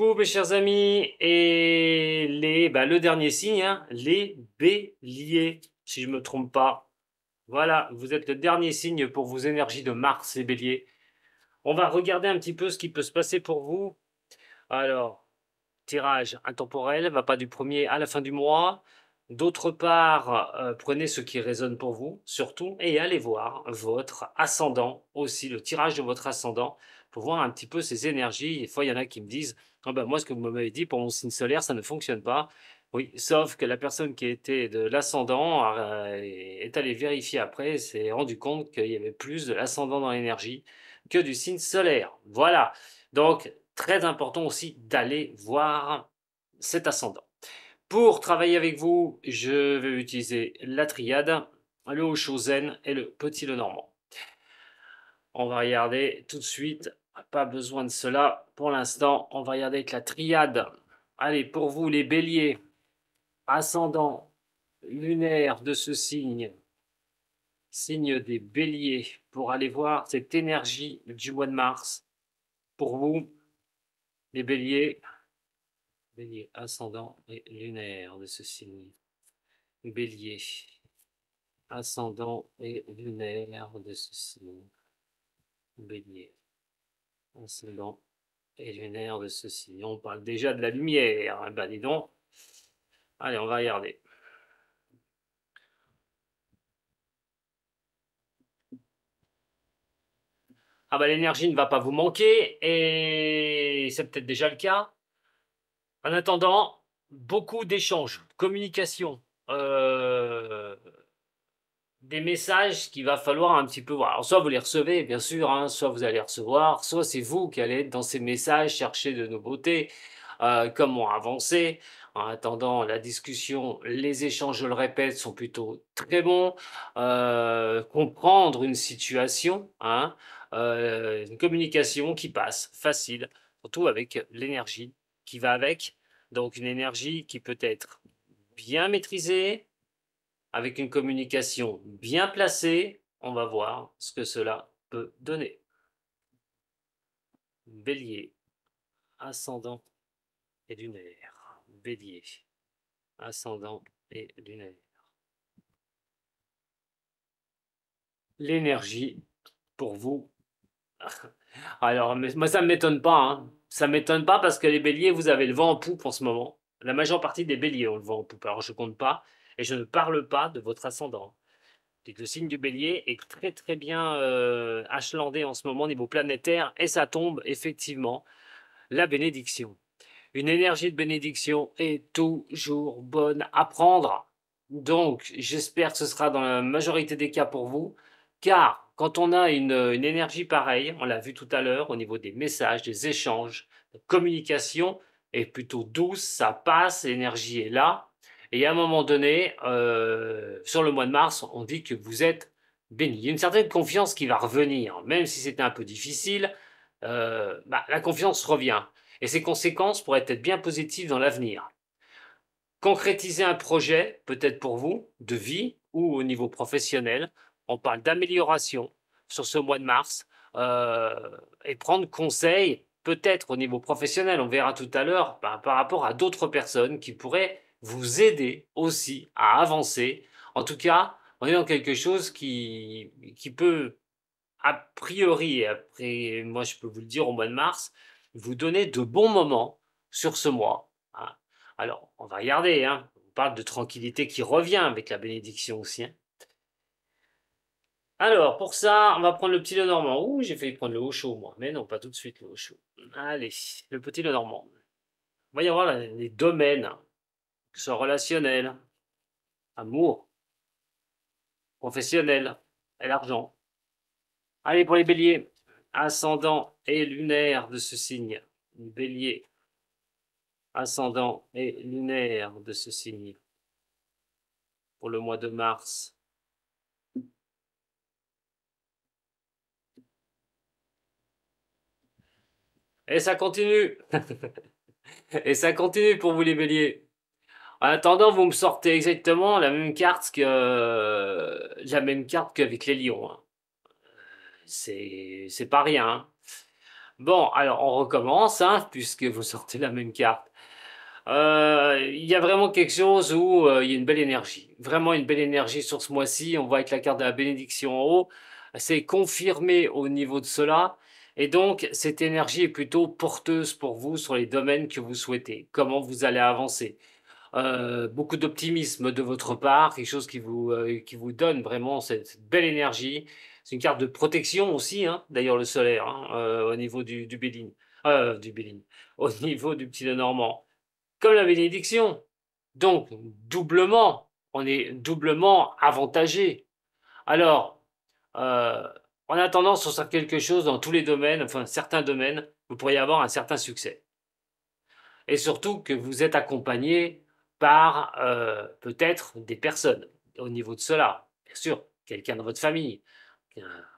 Coucou mes chers amis, et le dernier signe, hein, les béliers, si je ne me trompe pas. Voilà, vous êtes le dernier signe pour vos énergies de Mars, les béliers. On va regarder un petit peu ce qui peut se passer pour vous. Alors, tirage intemporel, va pas du premier à la fin du mois. D'autre part, prenez ce qui résonne pour vous, surtout, et allez voir votre ascendant aussi, le tirage de votre ascendant, pour voir un petit peu ses énergies. Des fois, il y en a qui me disent, ah ben moi, ce que vous m'avez dit pour mon signe solaire, ça ne fonctionne pas. Oui, sauf que la personne qui était de l'ascendant est allée vérifier après, s'est rendu compte qu'il y avait plus de l'ascendant dans l'énergie que du signe solaire. Voilà. Donc, très important aussi d'aller voir cet ascendant. Pour travailler avec vous, je vais utiliser la triade, le Osho-zen et le petit Lenormand. On va regarder tout de suite, pas besoin de cela pour l'instant, on va regarder avec la triade. Allez, pour vous les béliers, ascendant lunaire de ce signe, signe des béliers, pour aller voir cette énergie du mois de mars. Pour vous, les béliers, bélier ascendant et lunaire de ce signe. Bélier, ascendant et lunaire de ce signe. Bélier, ascendant et lunaire de ce signe. On parle déjà de la lumière. Ben dis donc. Allez, on va regarder. Ah bah l'énergie ne va pas vous manquer, et c'est peut-être déjà le cas. En attendant, beaucoup d'échanges, communication, des messages qu'il va falloir un petit peu voir. Alors soit vous les recevez, bien sûr, hein, soit vous allez recevoir, soit c'est vous qui allez être dans ces messages, chercher de nouveautés, comment avancer. En attendant, la discussion, les échanges, je le répète, sont plutôt très bons. Comprendre une situation, hein, une communication qui passe, facile, surtout avec l'énergie qui va avec. Donc une énergie qui peut être bien maîtrisée, avec une communication bien placée, on va voir ce que cela peut donner. Bélier, ascendant et lunaire. Bélier, ascendant et lunaire. L'énergie pour vous. Alors, moi, ça ne m'étonne pas. Hein. Ça ne m'étonne pas parce que les béliers, vous avez le vent en poupe en ce moment. La majeure partie des béliers ont le vent en poupe. Alors, je ne compte pas. Et je ne parle pas de votre ascendant. Le signe du bélier est très très bien achelandé en ce moment au niveau planétaire, et ça tombe effectivement, la bénédiction. Une énergie de bénédiction est toujours bonne à prendre. Donc j'espère que ce sera dans la majorité des cas pour vous, car quand on a une énergie pareille, on l'a vu tout à l'heure au niveau des messages, des échanges, la communication est plutôt douce, ça passe, l'énergie est là. Et à un moment donné, sur le mois de mars, on dit que vous êtes béni. Il y a une certaine confiance qui va revenir, même si c'était un peu difficile, la confiance revient. Et ses conséquences pourraient être bien positives dans l'avenir. Concrétiser un projet, peut-être pour vous, de vie ou au niveau professionnel, on parle d'amélioration sur ce mois de mars, et prendre conseil, peut-être au niveau professionnel, on verra tout à l'heure, par rapport à d'autres personnes qui pourraient vous aider aussi à avancer. En tout cas, on est dans quelque chose qui peut, a priori, et après, moi je peux vous le dire, au mois de mars, vous donner de bons moments sur ce mois. Hein. Alors, on va regarder, hein. On parle de tranquillité qui revient avec la bénédiction aussi. Hein. Alors, pour ça, on va prendre le petit Lenormand. Ouh, j'ai failli prendre le haut chaud, moi. Mais non, pas tout de suite le haut chaud. Allez, le petit Lenormand. Il va y avoir les domaines, que ce soit relationnel, amour, professionnel, et l'argent. Allez, pour les béliers, ascendant et lunaire de ce signe. Bélier, ascendant et lunaire de ce signe. Pour le mois de mars. Et ça continue. Et ça continue pour vous les béliers. En attendant, vous me sortez exactement la même carte qu'avec les lions. Hein. C'est pas rien. Hein. Bon, alors on recommence, hein, puisque vous sortez la même carte. Il y a vraiment quelque chose où il y a une belle énergie. Vraiment une belle énergie sur ce mois-ci. On voit avec la carte de la bénédiction en haut. C'est confirmé au niveau de cela. Et donc, cette énergie est plutôt porteuse pour vous sur les domaines que vous souhaitez. Comment vous allez avancer. Beaucoup d'optimisme de votre part, quelque chose qui vous donne vraiment cette belle énergie. C'est une carte de protection aussi, hein, d'ailleurs le solaire, hein, au niveau du Béline, du Béline, au niveau du petit Lenormand, comme la bénédiction. Donc, doublement, on est doublement avantagé. Alors, euh, en attendant sur quelque chose dans tous les domaines, enfin certains domaines, vous pourriez avoir un certain succès et surtout que vous êtes accompagné par peut-être des personnes au niveau de cela. Bien sûr, quelqu'un dans votre famille,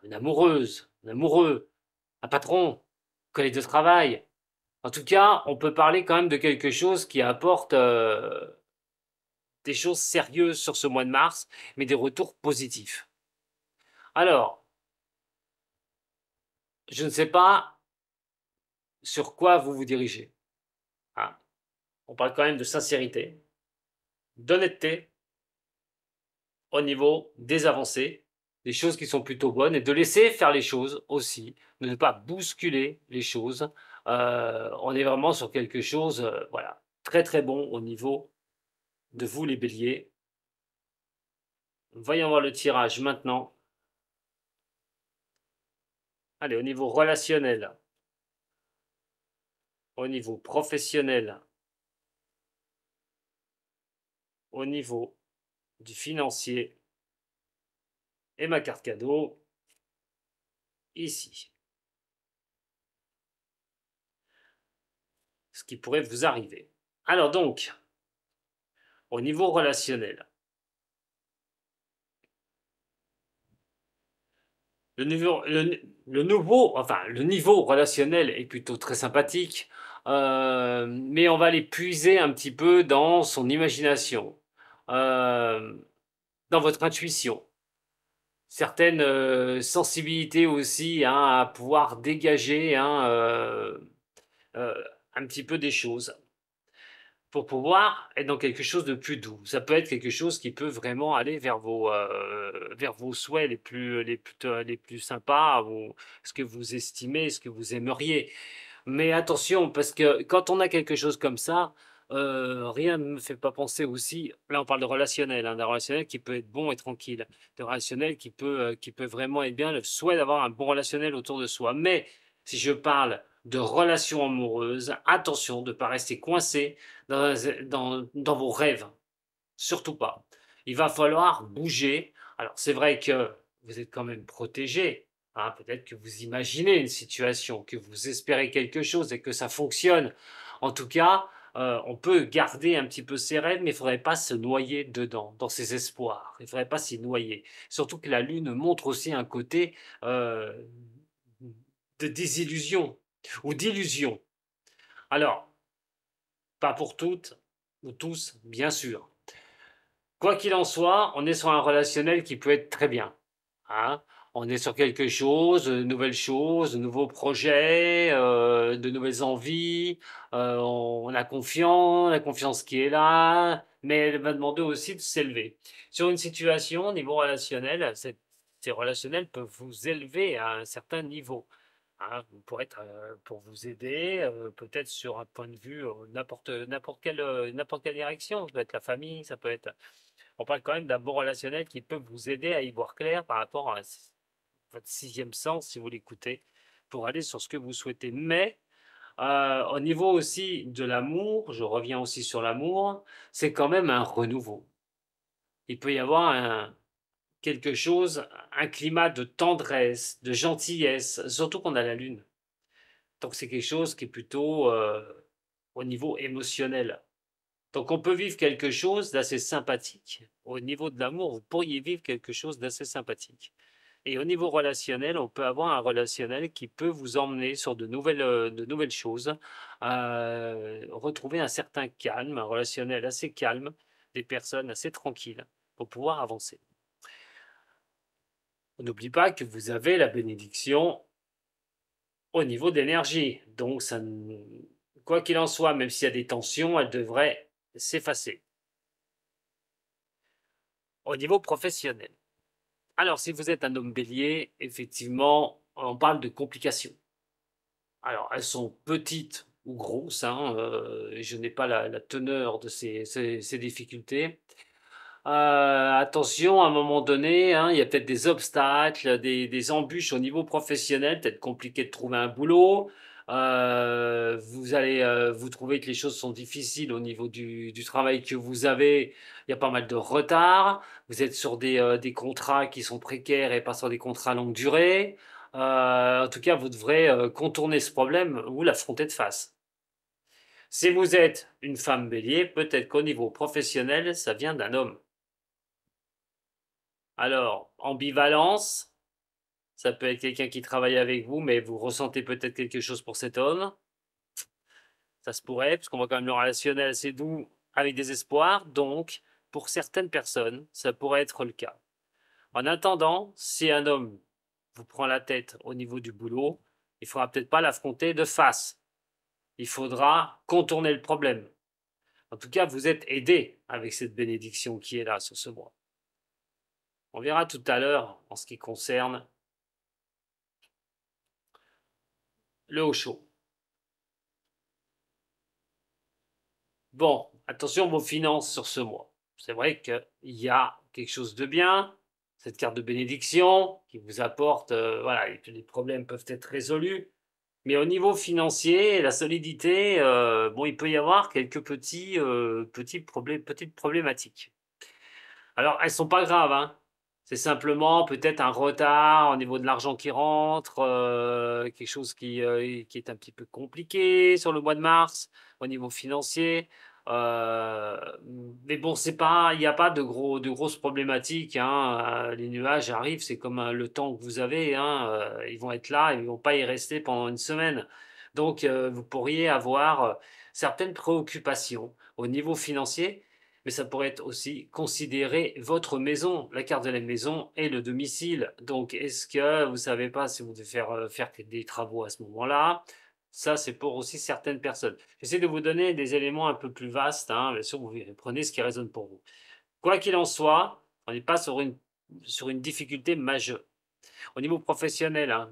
une amoureuse, un amoureux, un patron, un collègue de travail. En tout cas, on peut parler quand même de quelque chose qui apporte des choses sérieuses sur ce mois de mars, mais des retours positifs. Alors, je ne sais pas sur quoi vous vous dirigez. Hein. On parle quand même de sincérité, d'honnêteté, au niveau des avancées, des choses qui sont plutôt bonnes, et de laisser faire les choses aussi, de ne pas bousculer les choses. On est vraiment sur quelque chose, voilà, très très bon au niveau de vous les béliers. Voyons voir le tirage maintenant. Allez, au niveau relationnel, au niveau professionnel, au niveau du financier, et ma carte cadeau, ici. Ce qui pourrait vous arriver. Alors donc, au niveau relationnel, le niveau relationnel est plutôt très sympathique, mais on va aller puiser un petit peu dans son imagination, euh, dans votre intuition, certaines sensibilités aussi, hein, à pouvoir dégager, hein, euh, un petit peu des choses pour pouvoir être dans quelque chose de plus doux. Ça peut être quelque chose qui peut vraiment aller vers vos souhaits les plus sympas, ce que vous estimez, ce que vous aimeriez. Mais attention, parce que quand on a quelque chose comme ça, rien ne me fait pas penser aussi, là on parle de relationnel, hein, d'un relationnel qui peut être bon et tranquille, de relationnel qui peut vraiment être bien, le souhait d'avoir un bon relationnel autour de soi. Mais si je parle de relations amoureuses, attention de ne pas rester coincé dans vos rêves, surtout pas. Il va falloir bouger. Alors c'est vrai que vous êtes quand même protégé, hein, peut-être que vous imaginez une situation, que vous espérez quelque chose et que ça fonctionne. En tout cas, on peut garder un petit peu ses rêves, mais il ne faudrait pas se noyer dedans, dans ses espoirs. Il ne faudrait pas s'y noyer. Surtout que la Lune montre aussi un côté euh, de désillusion ou d'illusion. Alors, pas pour toutes ou tous, bien sûr. Quoi qu'il en soit, on est sur un relationnel qui peut être très bien. Hein. On est sur quelque chose, de nouvelles choses, de nouveaux projets, de nouvelles envies. On a confiance, la confiance qui est là, mais elle va demander aussi de s'élever. Sur une situation, au niveau relationnel, ces relationnels peuvent vous élever à un certain niveau. Hein, pour vous aider, peut-être sur un point de vue, n'importe quelle direction. Ça peut être la famille, ça peut être. On parle quand même d'un bon relationnel qui peut vous aider à y voir clair par rapport à votre sixième sens, si vous l'écoutez, pour aller sur ce que vous souhaitez. Mais au niveau aussi de l'amour, je reviens aussi sur l'amour, c'est quand même un renouveau. Il peut y avoir quelque chose, un climat de tendresse, de gentillesse, surtout qu'on a la lune. Donc c'est quelque chose qui est plutôt au niveau émotionnel. Donc on peut vivre quelque chose d'assez sympathique. Au niveau de l'amour, vous pourriez vivre quelque chose d'assez sympathique. Et au niveau relationnel, on peut avoir un relationnel qui peut vous emmener sur de nouvelles choses, retrouver un certain calme, un relationnel assez calme, des personnes assez tranquilles pour pouvoir avancer. On n'oublie pas que vous avez la bénédiction au niveau d'énergie. Donc, quoi qu'il en soit, même s'il y a des tensions, elles devraient s'effacer. Au niveau professionnel. Alors, si vous êtes un homme bélier, effectivement, on parle de complications. Alors, elles sont petites ou grosses, hein, je n'ai pas la teneur de ces difficultés. Attention, à un moment donné, hein, il y a peut-être des obstacles, des embûches au niveau professionnel, peut-être compliqué de trouver un boulot. Vous allez vous trouver que les choses sont difficiles au niveau du travail que vous avez. Il y a pas mal de retard. Vous êtes sur des contrats qui sont précaires et pas sur des contrats longue durée. En tout cas, vous devrez contourner ce problème ou l'affronter de face. Si vous êtes une femme bélier, peut-être qu'au niveau professionnel, ça vient d'un homme. Alors, ambivalence, ça peut être quelqu'un qui travaille avec vous, mais vous ressentez peut-être quelque chose pour cet homme. Ça se pourrait, puisqu'on voit quand même le relationnel assez doux avec des espoirs. Donc, pour certaines personnes, ça pourrait être le cas. En attendant, si un homme vous prend la tête au niveau du boulot, il ne faudra peut-être pas l'affronter de face. Il faudra contourner le problème. En tout cas, vous êtes aidé avec cette bénédiction qui est là sur ce mois. On verra tout à l'heure en ce qui concerne le haut chaud. Bon, attention vos finances sur ce mois. C'est vrai qu'il y a quelque chose de bien, cette carte de bénédiction qui vous apporte, voilà, les problèmes peuvent être résolus. Mais au niveau financier, la solidité, bon, il peut y avoir quelques petites problématiques. Alors, elles sont pas graves, hein. C'est simplement peut-être un retard au niveau de l'argent qui rentre, quelque chose qui est un petit peu compliqué sur le mois de mars, au niveau financier. Heu, mais bon, c'est pas il n'y a pas de grosses problématiques, hein, les nuages arrivent, c'est comme, le temps que vous avez, hein, ils vont être là, ils vont pas y rester pendant une semaine. Donc, vous pourriez avoir, certaines préoccupations au niveau financier, mais ça pourrait être aussi considérer votre maison, la carte de la maison et le domicile. Donc, est-ce que vous ne savez pas si vous devez faire des travaux à ce moment-là? Ça, c'est pour aussi certaines personnes. J'essaie de vous donner des éléments un peu plus vastes, hein, bien sûr, vous prenez ce qui résonne pour vous. Quoi qu'il en soit, on n'est pas sur une difficulté majeure. Au niveau professionnel, hein,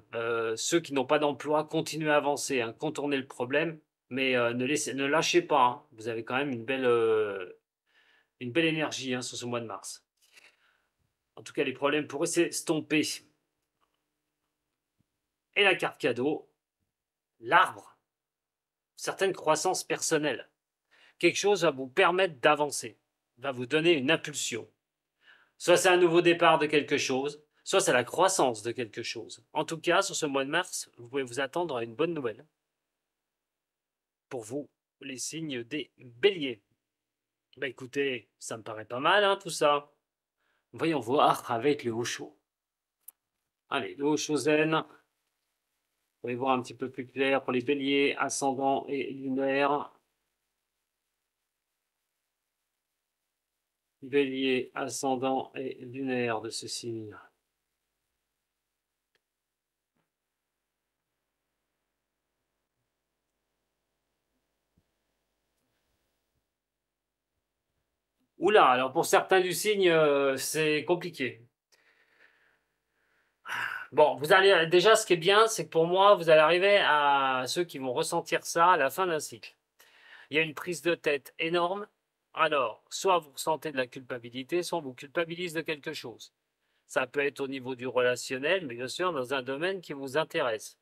ceux qui n'ont pas d'emploi, continuez à avancer, hein, contournez le problème, mais ne lâchez pas, hein. Vous avez quand même une belle énergie, hein, sur ce mois de mars. En tout cas, les problèmes pourraient s'estomper. Et la carte cadeau, l'arbre, certaines croissances personnelles. Quelque chose va vous permettre d'avancer, va vous donner une impulsion. Soit c'est un nouveau départ de quelque chose, soit c'est la croissance de quelque chose. En tout cas, sur ce mois de mars, vous pouvez vous attendre à une bonne nouvelle. Pour vous, les signes des béliers. Bah écoutez, ça me paraît pas mal, hein, tout ça. Voyons voir avec le haut chaud. Allez, le haut chaud zen. Vous pouvez voir un petit peu plus clair pour les béliers, ascendant et lunaire. Bélier, ascendant et lunaire de ce signe. Oula, alors pour certains du signe, c'est compliqué. Bon, vous allez déjà, ce qui est bien, c'est que pour moi, vous allez arriver à ceux qui vont ressentir ça à la fin d'un cycle. Il y a une prise de tête énorme. Alors, soit vous ressentez de la culpabilité, soit on vous culpabilise de quelque chose. Ça peut être au niveau du relationnel, mais bien sûr dans un domaine qui vous intéresse.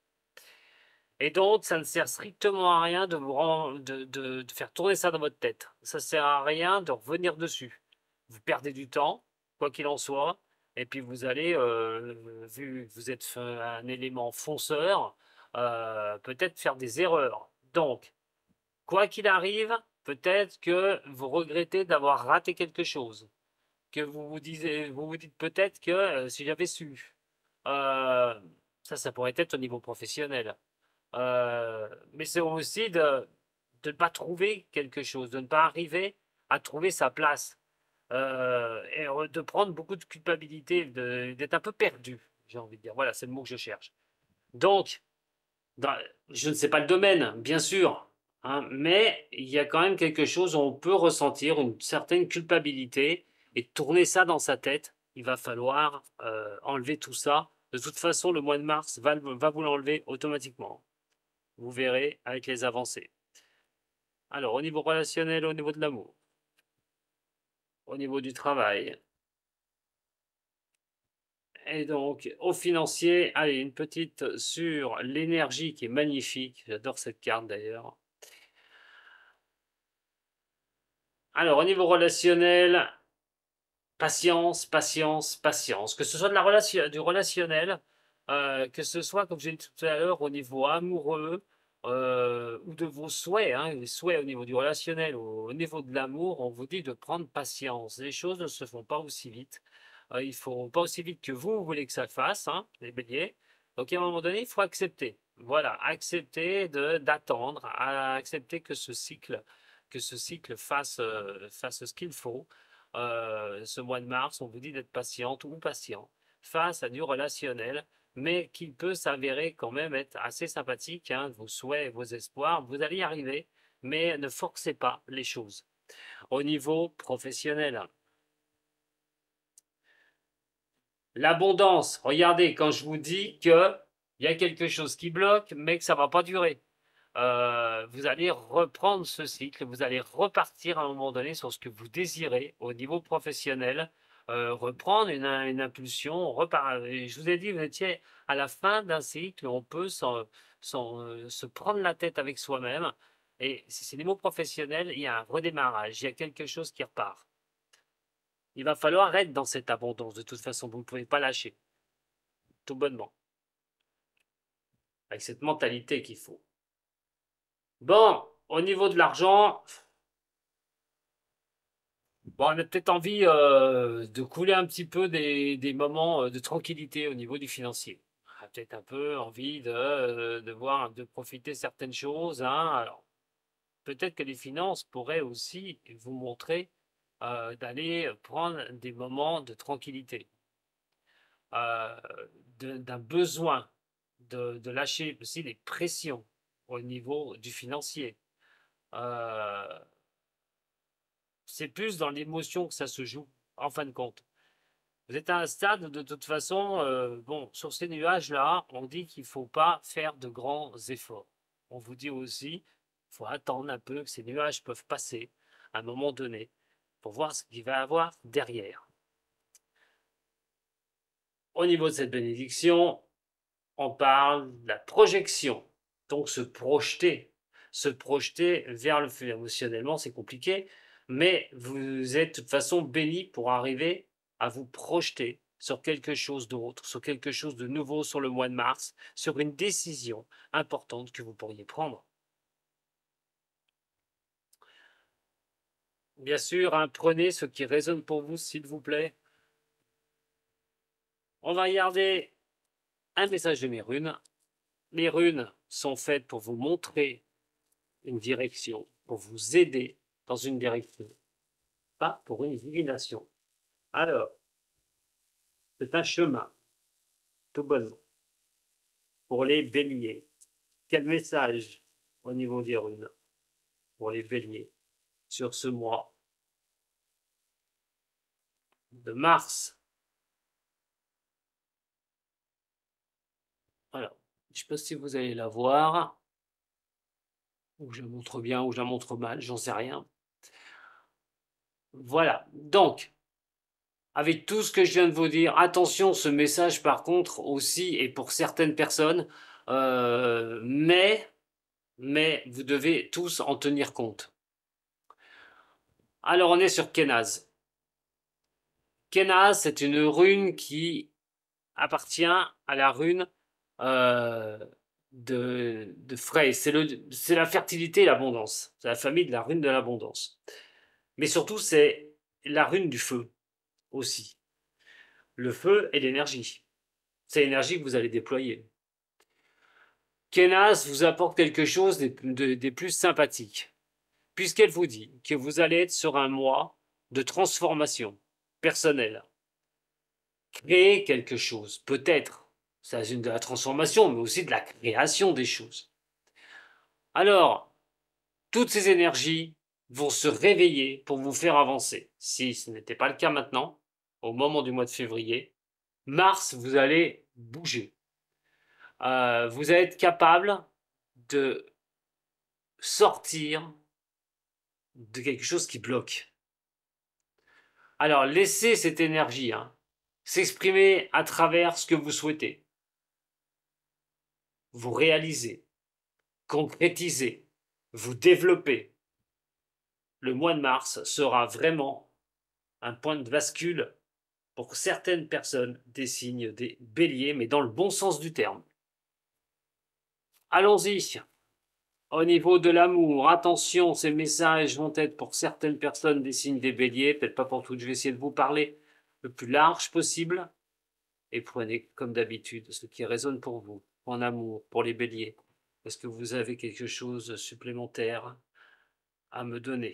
Et donc, ça ne sert strictement à rien de faire tourner ça dans votre tête. Ça ne sert à rien de revenir dessus. Vous perdez du temps, quoi qu'il en soit, et puis vous allez, vu que vous êtes un élément fonceur, peut-être faire des erreurs. Donc, quoi qu'il arrive, peut-être que vous regrettez d'avoir raté quelque chose, que vous vous dites peut-être que si j'avais su. Euh, ça pourrait être au niveau professionnel. Mais c'est aussi de ne pas trouver quelque chose, de ne pas arriver à trouver sa place. Et de prendre beaucoup de culpabilité, d'être un peu perdu, j'ai envie de dire. Voilà, c'est le mot que je cherche. Donc, Je ne sais pas le domaine, bien sûr, hein, mais il y a quand même quelque chose où on peut ressentir une certaine culpabilité et tourner ça dans sa tête. Il va falloir enlever tout ça. De toute façon, le mois de mars va vous l'enlever automatiquement. Vous verrez avec les avancées. Alors, au niveau relationnel, au niveau de l'amour, au niveau du travail, et donc au financier, allez, une petite sur l'énergie qui est magnifique. J'adore cette carte d'ailleurs. Alors, au niveau relationnel, patience, patience, patience. Que ce soit du relationnel, que ce soit, comme j'ai dit tout à l'heure, au niveau amoureux, ou de vos souhaits, hein, les souhaits au niveau du relationnel ou au niveau de l'amour, on vous dit de prendre patience. Les choses ne se font pas aussi vite. Il ne faut pas aussi vite que vous voulez que ça le fasse, hein, les béliers. Donc à un moment donné, il faut accepter. Voilà, accepter d'attendre, accepter que ce cycle fasse ce qu'il faut. Ce mois de mars, on vous dit d'être patiente ou patient face à du relationnel, mais qui peut s'avérer quand même être assez sympathique, hein, vos souhaits et vos espoirs. Vous allez y arriver, mais ne forcez pas les choses. Au niveau professionnel, l'abondance, regardez, quand je vous dis qu'il y a quelque chose qui bloque, mais que ça ne va pas durer. Vous allez reprendre ce cycle, vous allez repartir à un moment donné sur ce que vous désirez au niveau professionnel, reprendre une impulsion, je vous ai dit, vous étiez à la fin d'un cycle, on peut se prendre la tête avec soi-même, et si c'est niveau professionnel, il y a un redémarrage, il y a quelque chose qui repart. Il va falloir être dans cette abondance, de toute façon, vous ne pouvez pas lâcher, tout bonnement, avec cette mentalité qu'il faut. Bon, au niveau de l'argent, bon, on a peut-être envie de couler un petit peu des moments de tranquillité au niveau du financier. On a peut-être un peu envie de voir, de profiter certaines choses, hein. Alors, peut-être que les finances pourraient aussi vous montrer d'aller prendre des moments de tranquillité, euh, d'un besoin de lâcher aussi des pressions au niveau du financier. Euh, c'est plus dans l'émotion que ça se joue, en fin de compte. Vous êtes à un stade, de toute façon, bon, sur ces nuages-là, on dit qu'il ne faut pas faire de grands efforts. On vous dit aussi, il faut attendre un peu que ces nuages peuvent passer à un moment donné pour voir ce qu'il va y avoir derrière. Au niveau de cette bénédiction, on parle de la projection. Donc se projeter vers le futur. Émotionnellement, c'est compliqué, mais vous êtes de toute façon béni pour arriver à vous projeter sur quelque chose d'autre, sur quelque chose de nouveau sur le mois de mars, sur une décision importante que vous pourriez prendre. Bien sûr, hein, prenez ce qui résonne pour vous, s'il vous plaît. On va regarder un message de mes runes. Les runes sont faites pour vous montrer une direction, pour vous aider dans une direction, pas pour une divination. Alors, c'est un chemin, tout bonnement, pour les béliers. Quel message au niveau des runes pour les béliers sur ce mois de mars? Alors, je ne sais pas si vous allez la voir, ou je la montre bien, ou je la montre mal, j'en sais rien. Voilà, donc, avec tout ce que je viens de vous dire, attention, ce message par contre aussi est pour certaines personnes, mais vous devez tous en tenir compte. Alors on est sur Kenaz. Kenaz, c'est une rune qui appartient à la rune de Frey. C'est la fertilité et l'abondance. C'est la famille de la rune de l'abondance. Mais surtout, c'est la rune du feu aussi. Le feu et l'énergie. C'est l'énergie que vous allez déployer. Kenaz vous apporte quelque chose des plus sympathiques, puisqu'elle vous dit que vous allez être sur un mois de transformation personnelle. Créer quelque chose, peut-être, Ça, c'est de la transformation, mais aussi de la création des choses. Alors, toutes ces énergies vont se réveiller pour vous faire avancer. Si ce n'était pas le cas maintenant, au moment du mois de février, Mars, vous allez bouger. Vous allez être capable de sortir de quelque chose qui bloque. Alors, laissez cette énergie s'exprimer à travers ce que vous souhaitez. Vous réalisez, concrétisez, vous développez. Le mois de mars sera vraiment un point de bascule pour certaines personnes des signes des béliers, mais dans le bon sens du terme. Allons-y. Au niveau de l'amour, attention, ces messages vont être pour certaines personnes des signes des béliers, peut-être pas pour toutes, je vais essayer de vous parler le plus large possible, et prenez comme d'habitude ce qui résonne pour vous, en amour, pour les béliers. Est-ce que vous avez quelque chose supplémentaire à me donner?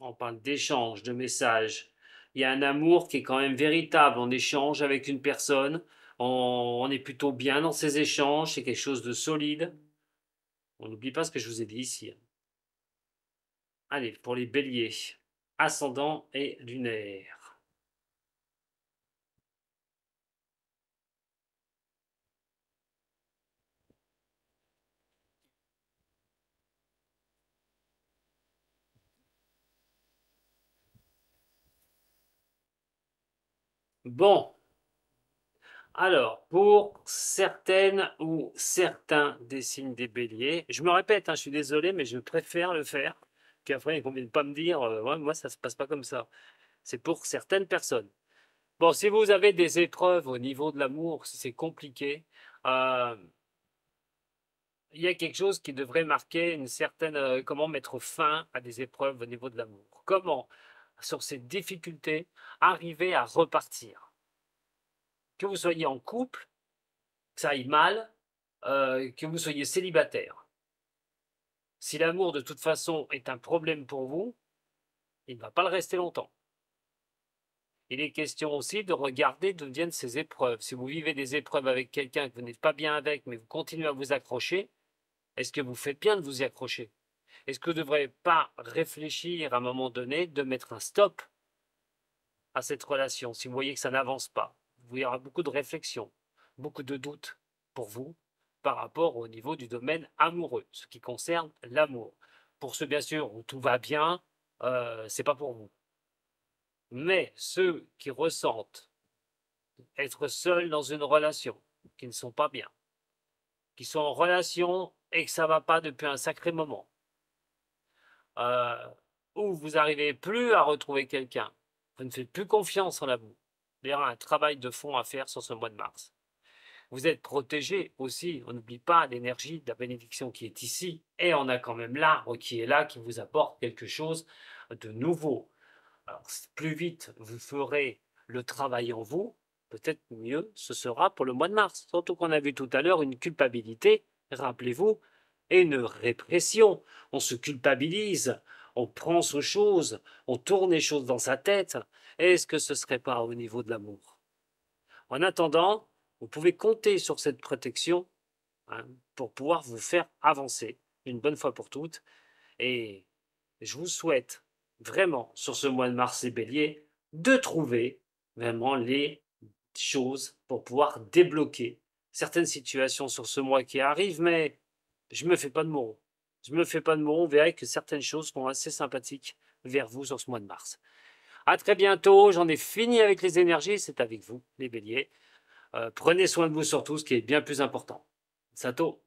On parle d'échange, de messages. Il y a un amour qui est quand même véritable. On échange avec une personne, on est plutôt bien dans ces échanges, c'est quelque chose de solide. On n'oublie pas ce que je vous ai dit ici. Allez, pour les béliers, ascendant et lunaire. Bon, alors, pour certaines ou certains des signes des béliers, je me répète, je suis désolé, mais je préfère le faire qu'après, qu'on ne vienne pas me dire, ouais, moi, ça ne se passe pas comme ça. C'est pour certaines personnes. Bon, si vous avez des épreuves au niveau de l'amour, si c'est compliqué, euh, il y a quelque chose qui devrait marquer une certaine, comment mettre fin à des épreuves au niveau de l'amour. Comment, sur ces difficultés, arriver à repartir. Que vous soyez en couple, que ça aille mal, que vous soyez célibataire. Si l'amour, de toute façon, est un problème pour vous, il ne va pas le rester longtemps. Il est question aussi de regarder d'où viennent ces épreuves. Si vous vivez des épreuves avec quelqu'un que vous n'êtes pas bien avec, mais vous continuez à vous accrocher, est-ce que vous faites bien de vous y accrocher? Est-ce que vous ne devrez pas réfléchir à un moment donné de mettre un stop à cette relation si vous voyez que ça n'avance pas? Il y aura beaucoup de réflexions, beaucoup de doutes pour vous par rapport au niveau du domaine amoureux, ce qui concerne l'amour. Pour ceux, bien sûr, où tout va bien, c'est pas pour vous. Mais ceux qui ressentent être seuls dans une relation, qui ne sont pas bien, qui sont en relation et que ça ne va pas depuis un sacré moment, où vous n'arrivez plus à retrouver quelqu'un, vous ne faites plus confiance en l'amour. Il y aura un travail de fond à faire sur ce mois de mars. Vous êtes protégé aussi, on n'oublie pas l'énergie de la bénédiction qui est ici, et on a quand même l'arbre qui est là, qui vous apporte quelque chose de nouveau. Alors, plus vite vous ferez le travail en vous, peut-être mieux ce sera pour le mois de mars. Surtout qu'on a vu tout à l'heure une culpabilité, rappelez-vous, et une répression. On se culpabilise, on prend aux choses, on tourne les choses dans sa tête. Est-ce que ce ne serait pas au niveau de l'amour? En attendant, vous pouvez compter sur cette protection pour pouvoir vous faire avancer une bonne fois pour toutes. Et je vous souhaite vraiment, sur ce mois de mars et bélier, de trouver vraiment les choses pour pouvoir débloquer certaines situations sur ce mois qui arrive, mais je ne me fais pas de mots. Je ne me fais pas de mots, on verra que certaines choses sont assez sympathiques vers vous sur ce mois de mars. À très bientôt, j'en ai fini avec les énergies, c'est avec vous, les béliers. Prenez soin de vous surtout, ce qui est bien plus important. Sato.